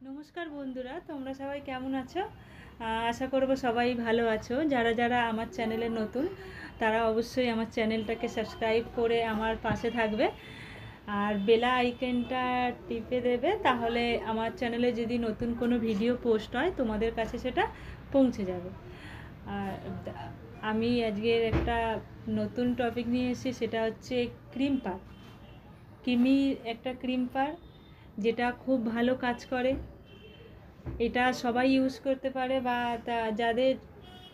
নমস্কার বন্ধুরা, তোমরা সবাই কেমন আছো? আশা করব সবাই ভালো আছো। যারা যারা আমার চ্যানেলে নতুন তারা অবশ্যই আমার চ্যানেলটাকে সাবস্ক্রাইব করে আমার পাশে থাকবে আর বেল আইকনটা টিপে দেবে, তাহলে আমার চ্যানেলে যদি নতুন কোনো ভিডিও পোস্ট হয় তোমাদের কাছে সেটা পৌঁছে যাবে। আর আমি আজকের একটা নতুন টপিক নিয়ে এসেছি, সেটা হচ্ছে ক্রিম পার। ক্রিমির একটা ক্রিম পার যেটা খুব ভালো কাজ করে। এটা সবাই ইউজ করতে পারে, বা যাদের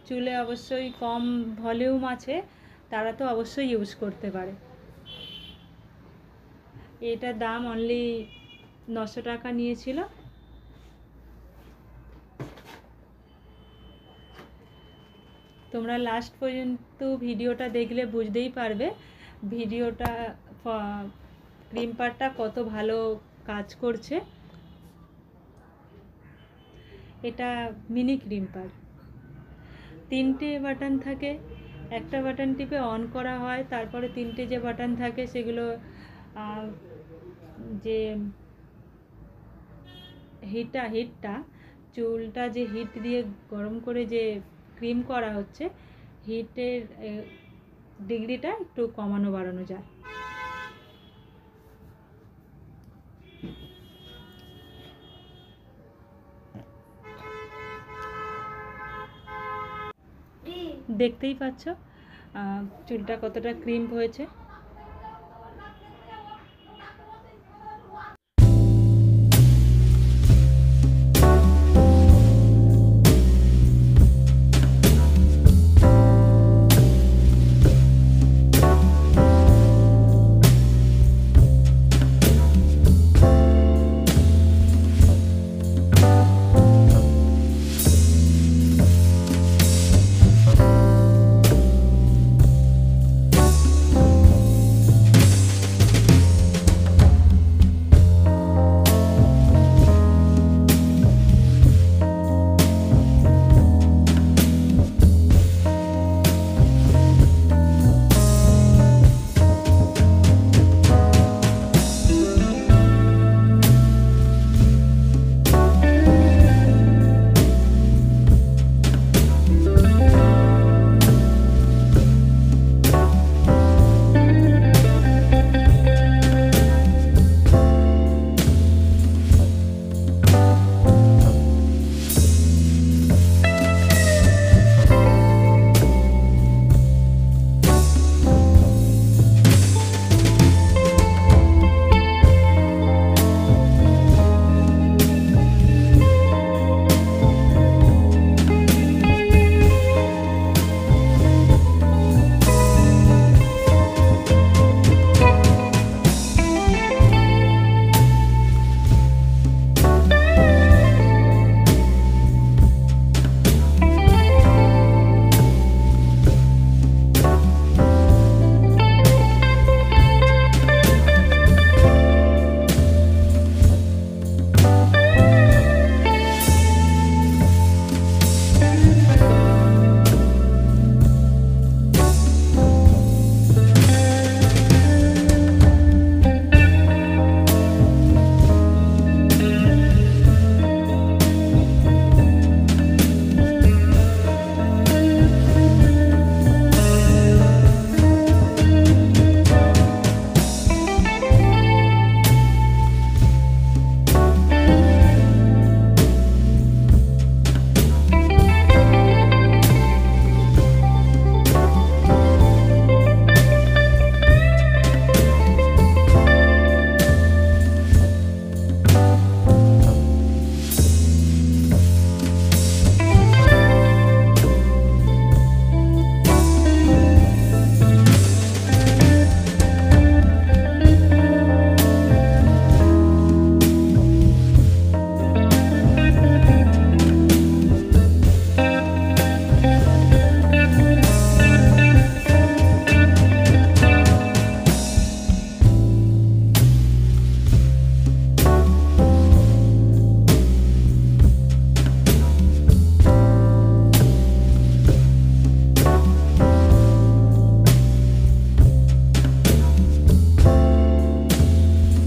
চুলে অবশ্যই কম ভলিউম আছে তারা তো অবশ্যই ইউজ করতে পারে। এটার দাম অনলি 900 টাকা নিয়েছিল। তোমরা লাস্ট পর্যন্ত ভিডিওটা দেখলে বুঝতেই পারবে ভিডিওটা ক্রিম পারটা কত ভালো কাজ করছে। এটা মিনি ক্রিম পার, 3টে বাটন থাকে। একটা বাটন টিপে অন করা হয়, তারপরে 3টে যে বাটন থাকে সেগুলো যে হিটটা চুলটা যে হিট দিয়ে গরম করে যে ক্রিম করা হচ্ছে, হিটের ডিগ্রিটা একটু কমানো বাড়ানো যায়। দেখতেই পাচ্ছ চুলটা কতটা ক্রিম হয়েছে।